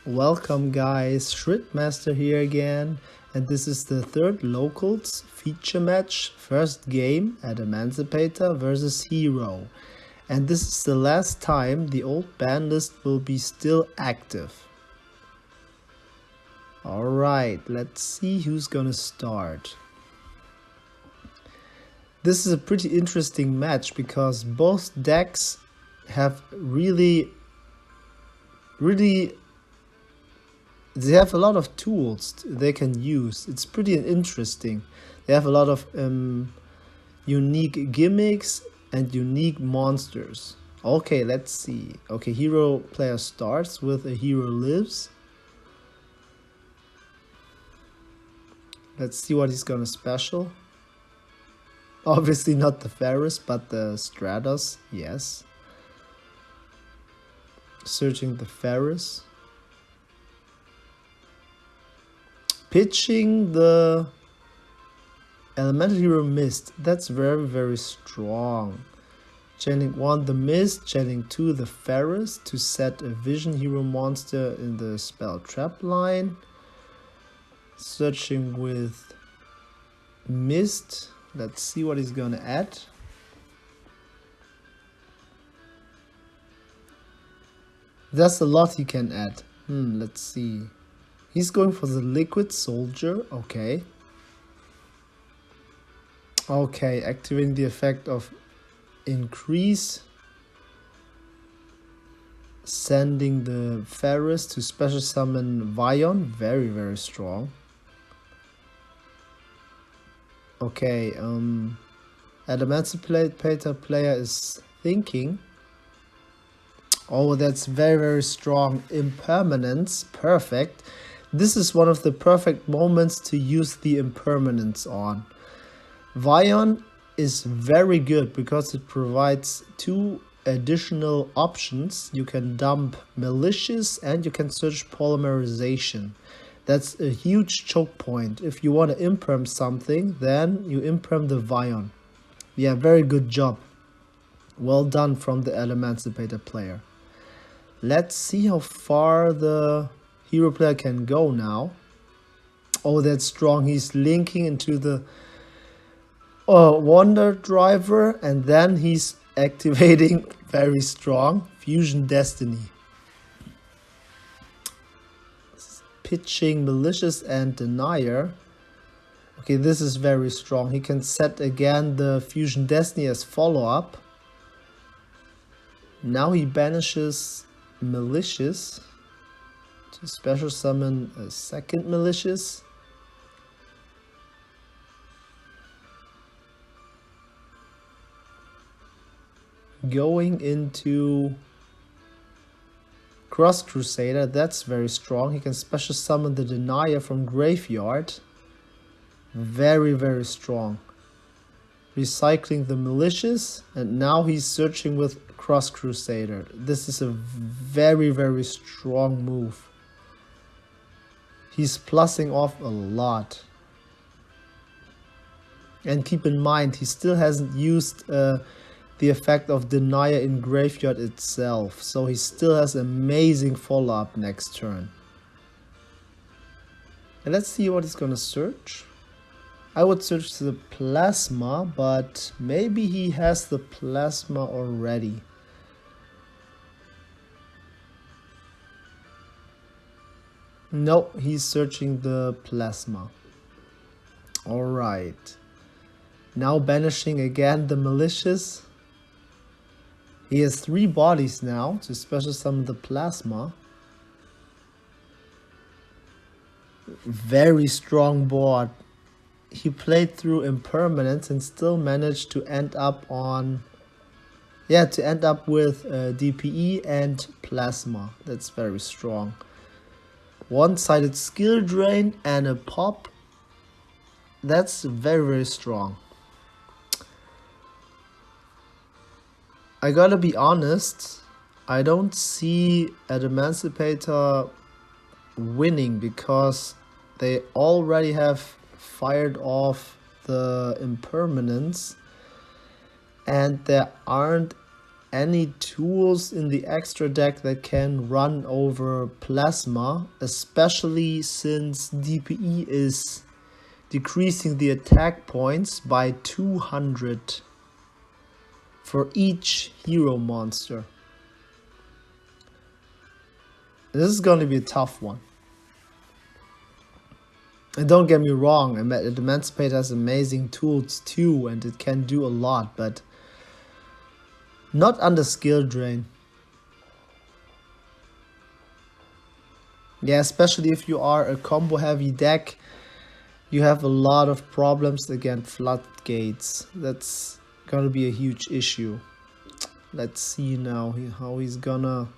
Welcome guys, Shurit-master here again, and this is the third locals feature match, first game, Adamancipator versus Hero. And this is the last time the old ban list will be still active. Alright, let's see who's gonna start. This is a pretty interesting match because both decks have really they have a lot of tools they can use. It's pretty interesting. They have a lot of unique gimmicks and unique monsters. Okay, let's see. Okay, hero player starts with a hero lives. Let's see what he's gonna special. Obviously not the Ferris, but the Stratos, yes. Searching the Ferris. Pitching the elemental hero Mist. That's very strong. Channeling 1 the Mist, channeling 2 the Ferris to set a vision hero monster in the spell trap line. Searching with Mist. Let's see what he's gonna add. There's a lot he can add. Let's see. He's going for the liquid soldier. Okay. Okay, activating the effect of increase. Sending the Ferris to special summon Vion. Very strong. Okay, Adamancipator player is thinking. Oh, that's very strong. Impermanence, perfect. This is one of the perfect moments to use the impermanence on. Vion is very good because it provides 2 additional options. You can dump malicious and you can search polymerization. That's a huge choke point. If you want to imperm something, then you imperm the Vion. Yeah, very good job. Well done from the Adamancipator player. Let's see how far the hero player can go now. Oh, that's strong. He's linking into the Wonder Driver, and then he's activating very strong Fusion Destiny. Pitching Malicious and Denier. Okay, this is very strong. He can set again the Fusion Destiny as follow-up. Now he banishes Malicious to special summon a second Malicious. Going into Cross Crusader, that's very strong. He can special summon the Denier from Graveyard. Very strong. Recycling the Malicious, and now he's searching with Cross Crusader. This is a very strong move. He's plussing off a lot. And keep in mind, he still hasn't used the effect of Denier in Graveyard itself, so he still has amazing follow-up next turn. And let's see what he's gonna search. I would search the Plasma, but maybe he has the Plasma already. Nope, he's searching the Plasma. Alright. Now banishing again the Malicious. He has 3 bodies now to special summon the Plasma. Very strong board. He played through impermanence and still managed to end up on... Yeah, to end up with DPE and Plasma. That's very strong. One-sided skill drain and a pop. That's very strong. I gotta be honest, I don't see Adamancipator winning because they already have fired off the impermanence and there aren't any tools in the extra deck that can run over plasma, especially since DPE is decreasing the attack points by 200 for each hero monster. This is going to be a tough one. And don't get me wrong, Adamancipator has amazing tools too, and it can do a lot, but not under skill drain. Yeah, especially if you are a combo heavy deck, you have a lot of problems against floodgates. That's gonna be a huge issue. Let's see now how he's gonna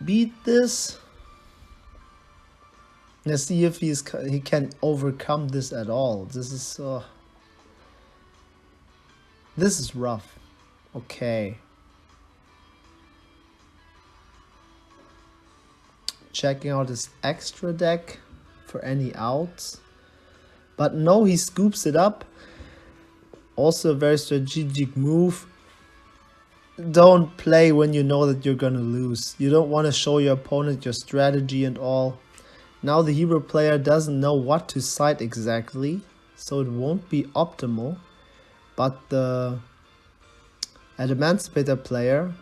beat this. Let's see if he can overcome this at all. This is rough. Okay. Checking out his extra deck for any outs. But no, he scoops it up. Also a very strategic move. Don't play when you know that you're gonna lose. You don't want to show your opponent your strategy and all. Now the hero player doesn't know what to side exactly, so it won't be optimal. But the Adamancipator player,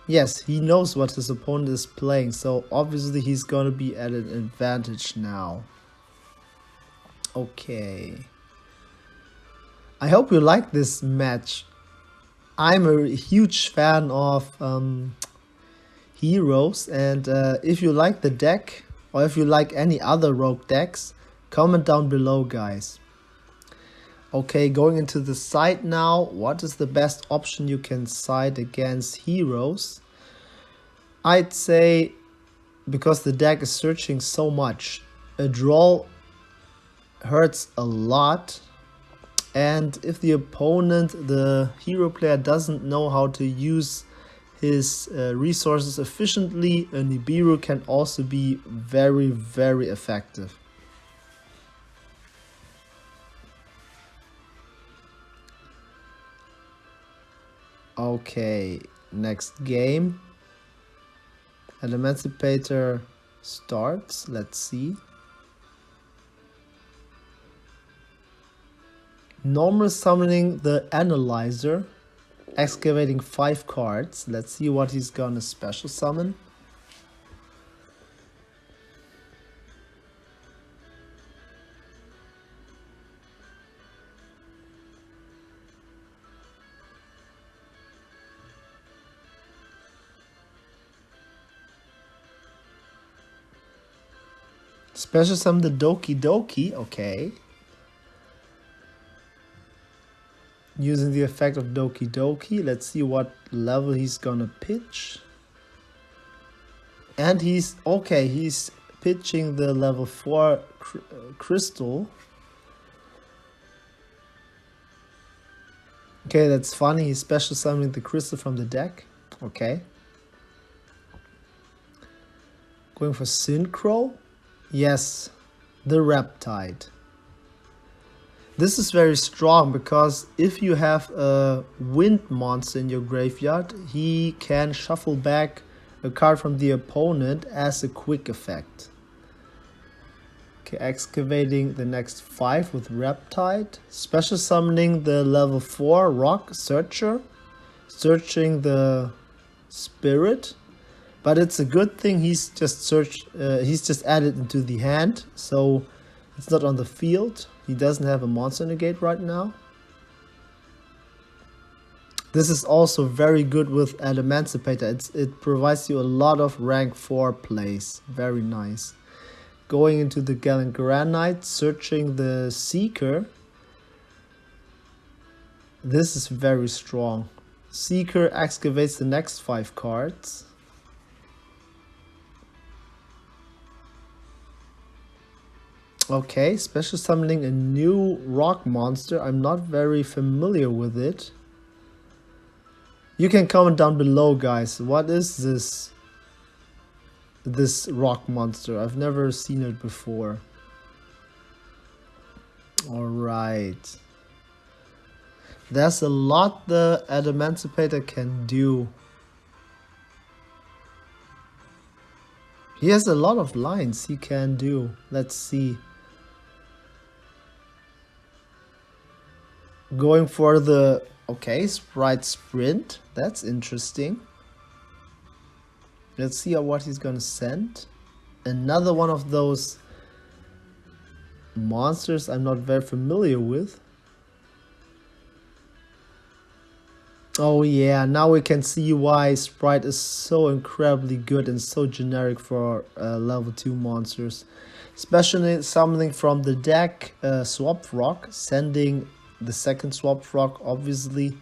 yes, he knows what his opponent is playing, so obviously he's gonna be at an advantage now. Okay. I hope you like this match. I'm a huge fan of heroes, and if you like the deck, or if you like any other rogue decks, comment down below, guys. Okay, going into the side now. What is the best option you can side against heroes? I'd say, because the deck is searching so much, a draw hurts a lot. And if the opponent, the hero player, doesn't know how to use his resources efficiently, a Nibiru can also be very, very effective. Okay, next game. Adamancipator starts. Let's see. Normal summoning the Analyzer, excavating 5 cards. Let's see what he's gonna special summon. Special summon the Doki Doki, okay. Using the effect of Doki Doki, let's see what level he's gonna pitch. And he's pitching the level 4 crystal. Okay, that's funny, he's special summoning the crystal from the deck. Okay. Going for Synchro. Yes, the Riptide. This is very strong because if you have a wind monster in your graveyard, he can shuffle back a card from the opponent as a quick effect. Okay, excavating the next 5 with Riptide. Special summoning the level 4 Rock Searcher. Searching the Spirit. But it's a good thing he's just added into the hand, so it's not on the field. He doesn't have a monster negate right now. This is also very good with Adamancipator. It provides you a lot of rank 4 plays. Very nice. Going into the Gallant Granite, searching the Seeker. This is very strong. Seeker excavates the next 5 cards. Okay, special summoning a new rock monster. I'm not very familiar with it. You can comment down below, guys. What is this rock monster? I've never seen it before. Alright. There's a lot the Adamancipator can do. He has a lot of lines he can do. Let's see. Going for the, okay, Sprite Sprint. That's interesting. Let's see what he's gonna send. Another one of those monsters I'm not very familiar with. Oh yeah, now we can see why Sprite is so incredibly good and so generic for level 2 monsters. Especially something from the deck, Swap Frog, sending the second Swap Frog, obviously.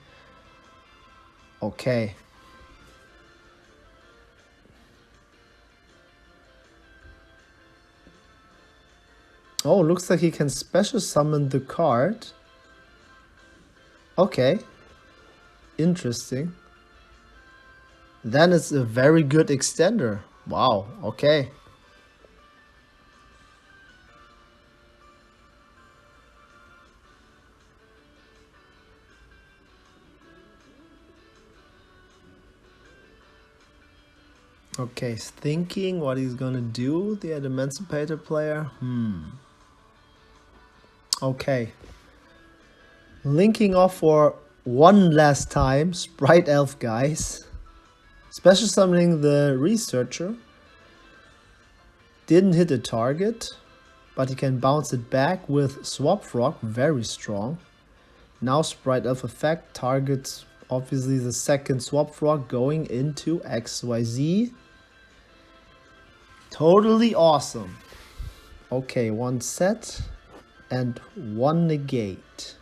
Okay. Oh, looks like he can special summon the card. Okay. Interesting. Then it's a very good extender. Wow, okay. Okay, he's thinking what he's gonna do, the Adamancipator player. Okay. Linking off for one last time, Sprite Elf, guys. Special summoning the Researcher. Didn't hit a target, but he can bounce it back with Swap Frog, very strong. Now Sprite Elf effect targets obviously the second Swap Frog going into XYZ. Totally awesome. Okay, one set and one negate.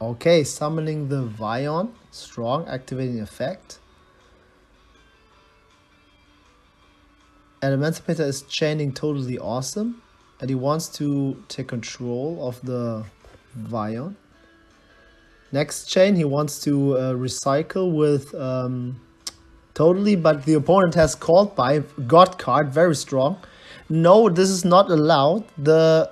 Okay, summoning the Vion, strong, activating effect. Adamancipator is chaining totally awesome, and he wants to take control of the Vion. Next chain, he wants to recycle with totally, but the opponent has called by God card, very strong. No, this is not allowed. The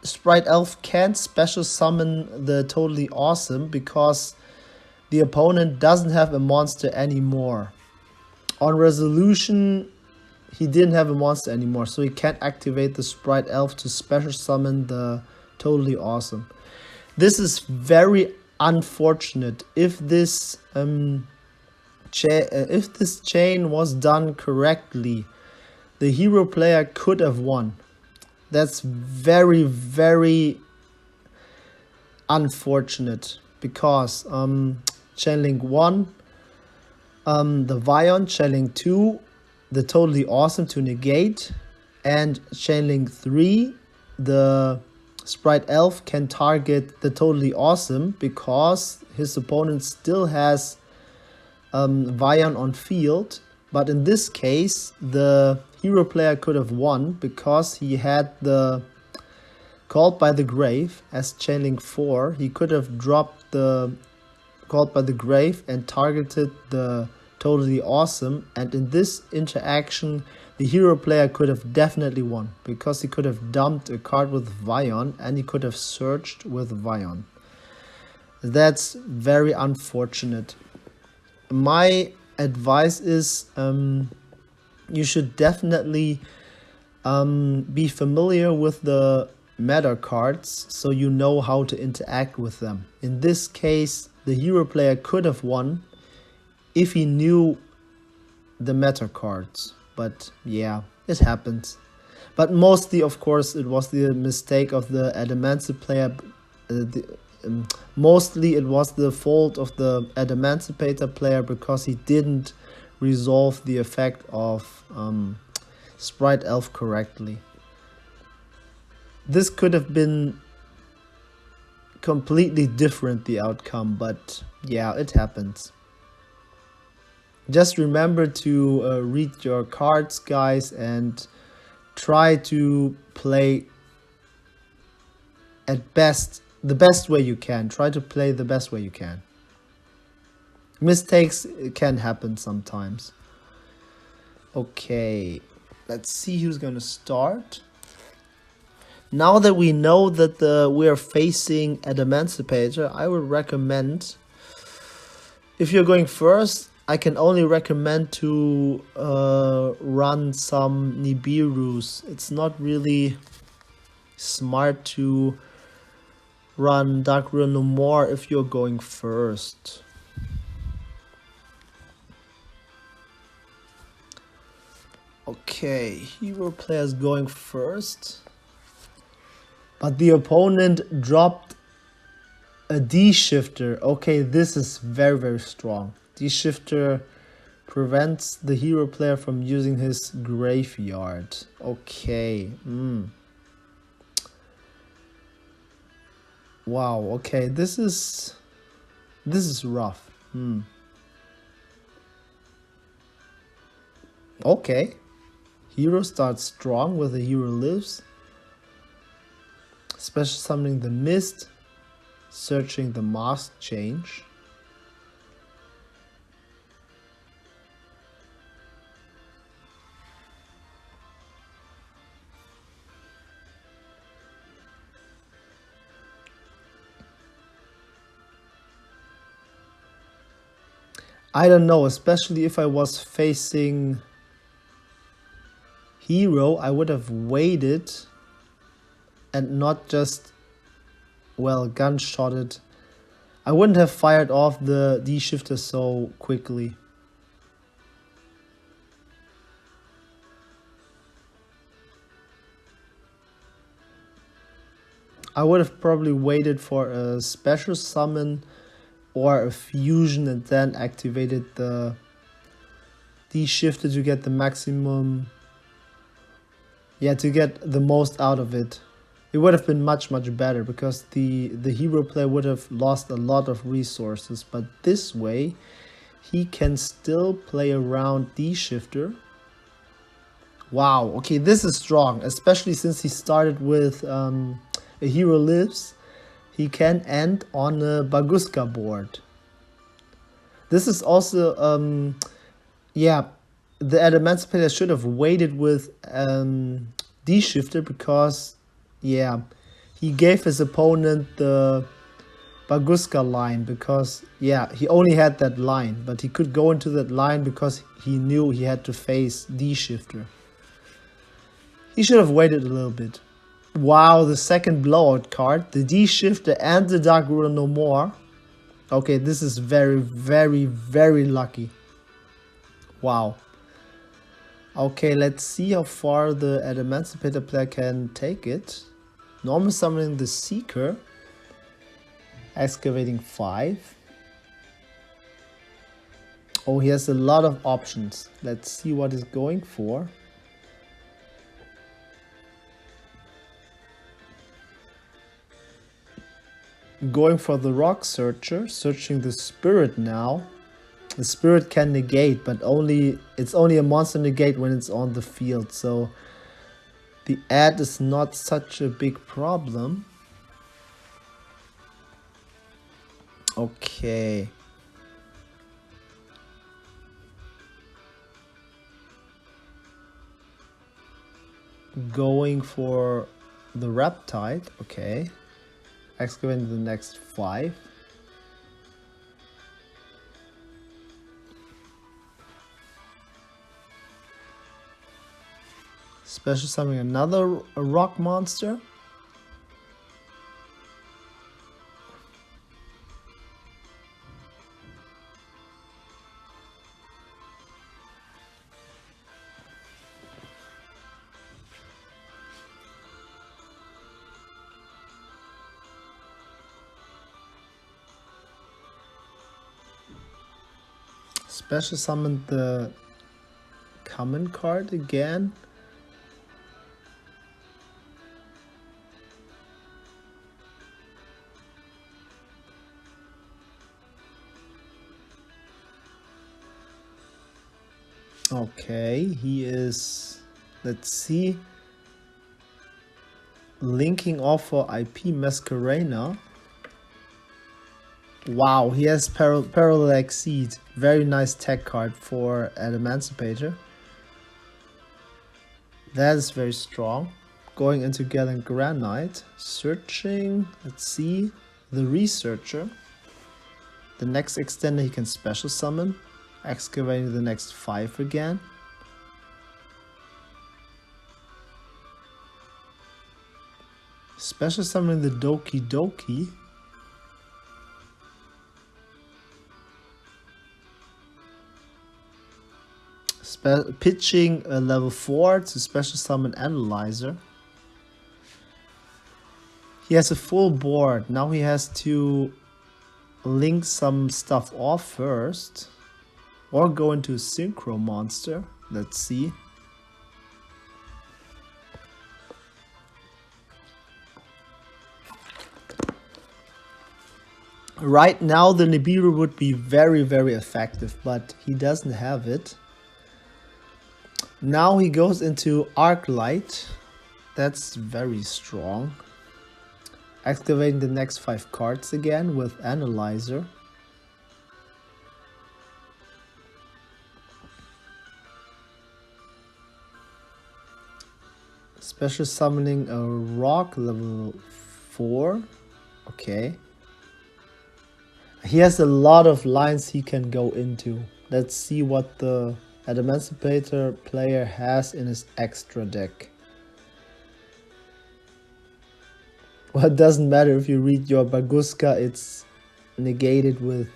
Sprite Elf can't special summon the totally awesome because the opponent doesn't have a monster anymore. On resolution, he didn't have a monster anymore, so he can't activate the Sprite Elf to special summon the totally awesome. This is very unfortunate. If this chain was done correctly, the hero player could have won. That's very, very unfortunate because channeling 1, the Vion, channeling 2, the totally awesome to negate, and channeling 3, the Sprite Elf can target the totally awesome because his opponent still has Vion on field. But in this case, the hero player could have won because he had the Called by the Grave as channeling 4. He could have dropped the Called by the Grave and targeted the totally awesome. And in this interaction, the hero player could have definitely won because he could have dumped a card with Vion and he could have searched with Vion. That's very unfortunate. My advice is you should definitely be familiar with the meta cards so you know how to interact with them. In this case, the hero player could have won if he knew the meta cards, but yeah, it happens. But mostly, of course, it was the mistake of the Adamancipator player. Mostly it was the fault of the Adamancipator player because he didn't resolve the effect of Sprite Elf correctly. This could have been completely different, the outcome, but yeah, it happens. Just remember to read your cards, guys, and try to play at best the best way you can. Try to play the best way you can. Mistakes can happen sometimes. Okay, Let's see who's gonna start. Now that we know that we are facing Adamancipator, I would recommend, if you're going first, I can only recommend to run some Nibirus. It's not really smart to run Dark Ruin no more if you're going first. Okay, hero players going first. But the opponent dropped a D-shifter. Okay, this is very, very strong. D-shifter prevents the hero player from using his graveyard. Okay. Wow, okay, this is rough. Okay. Hero starts strong with the hero lives. Special summoning the mist, searching the mask change. I don't know, especially if I was facing hero, I would have waited and not just, well, gunshotted. I wouldn't have fired off the D-shifter so quickly. I would have probably waited for a special summon or a fusion and then activated the D-shifter to get the maximum, to get the most out of it. It would have been much better because the hero player would have lost a lot of resources, but this way he can still play around D-shifter. Wow, okay, this is strong, especially since he started with a hero lives. He can end on a Baguska board. This is also, the Adamancipator should have waited with D-shifter because, he gave his opponent the Baguska line because, he only had that line, but he could go into that line because he knew he had to face D-shifter. He should have waited a little bit. Wow, the second blowout card, the D-shifter and the Dark Ruler no more. Okay, this is very, very, very lucky. Wow. Okay, let's see how far the Adamancipator player can take it. Normal summoning the Seeker. Excavating 5. Oh, he has a lot of options. Let's see what he's going for. Going for the Rock Searcher, searching the Spirit now. The Spirit can negate, but it's only a monster negate when it's on the field, so the add is not such a big problem. Okay. Going for the Reptide, okay. Excavating the next 5. Special summoning another rock monster. Special summon the common card again. Okay, he is, let's see, linking off for IP Masquerena. Wow, he has Parallel Exceed. Very nice tech card for Adamancipator. That is very strong. Going into Gallant Granite, searching, let's see, the Researcher. The next extender he can special summon, excavating the next 5 again. Special summoning the Doki Doki. Pitching a level 4 to special summon Analyzer. He has a full board. Now he has to link some stuff off first. Or go into Synchro-master. Let's see. Right now the Nibiru would be very, very effective, but he doesn't have it. Now he goes into Arclight. That's very strong. Activating the next 5 cards again with Analyzer. Special summoning a rock level 4. Okay. He has a lot of lines he can go into. Let's see what the Adamancipator player has in his extra deck. Well, it doesn't matter if you read your Baguska, it's negated with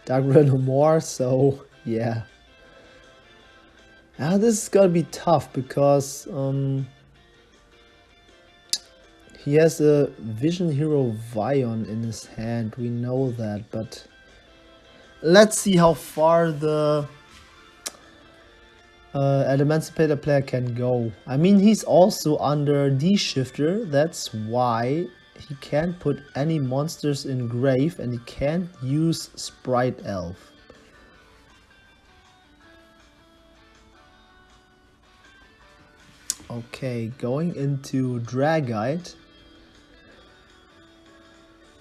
Dark Red no more, so yeah. Now this is gonna be tough because he has a Vision Hero Vion in his hand, we know that, but let's see how far the Adamancipator player can go. I mean, he's also under D-Shifter, that's why he can't put any monsters in grave and he can't use Sprite Elf. Okay, going into Dragite.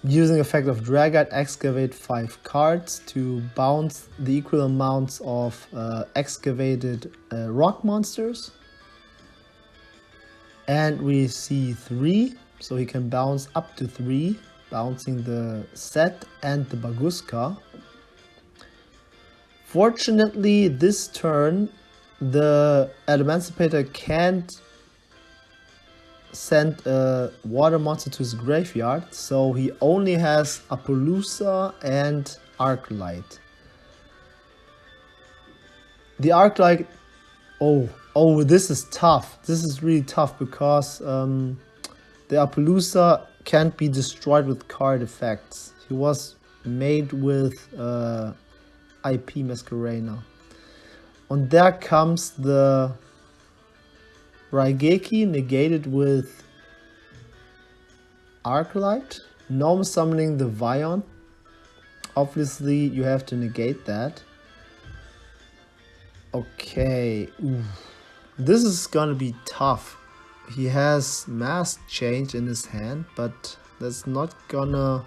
Using effect of Dragite, excavate 5 cards to bounce the equal amounts of excavated rock monsters. And we see 3, so he can bounce up to 3, bouncing the set and the Baguska. Fortunately, this turn, the Adamancipator can't send a water monster to his graveyard, so he only has Appaloosa and Arclight. The Arclight, oh, this is tough. This is really tough because the Appaloosa can't be destroyed with card effects. He was made with IP Masquerena. And there comes the Raigeki negated with Arclight. Normal summoning the Vion. Obviously you have to negate that. Okay. Ooh. This is gonna be tough. He has Mass Change in his hand, but that's not gonna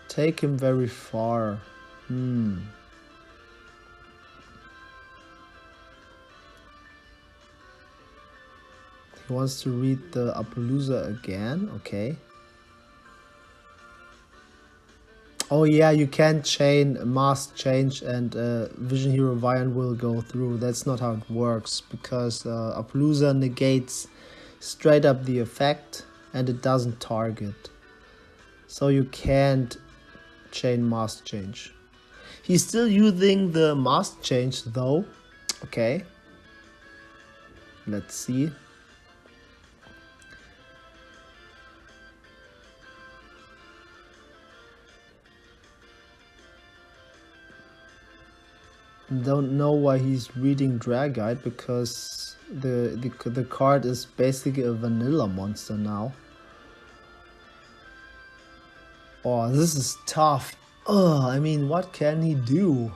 take him very far. He wants to read the Appaloosa again, okay. Oh yeah, you can chain Mask Change and Vision Hero Vion will go through. That's not how it works, because Appaloosa negates straight up the effect and it doesn't target. So you can't chain Mask Change. He's still using the Mask Change though. Okay. Let's see. Don't know why he's reading Dragite, because the card is basically a vanilla monster now. Oh, this is tough. Ugh, I mean, what can he do?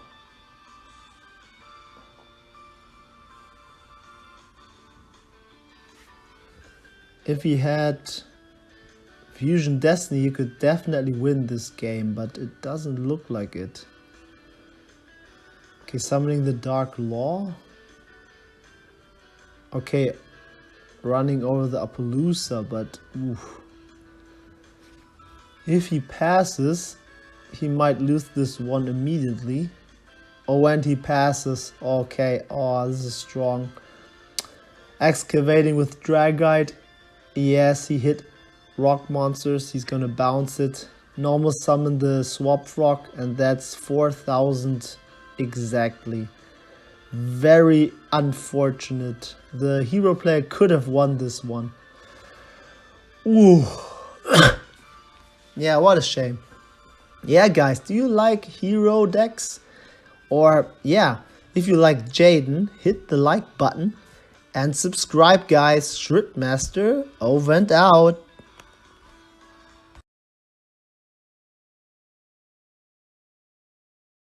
If he had Fusion Destiny, he could definitely win this game, but it doesn't look like it. Okay, summoning the Dark Law. Okay, running over the Appaloosa, but oof. If he passes, he might lose this one immediately. Oh, and he passes. Okay, oh, this is strong. Excavating with Dragite. Yes, he hit rock monsters. He's gonna bounce it. Normal summon the Swap Frog, and that's 4,000 exactly. Very unfortunate. The hero player could have won this one. Ooh. Yeah, what a shame. Yeah, guys, do you like hero decks? Or, yeah, if you like Jaden, hit the like button and subscribe, guys. Shurit-master, over and out.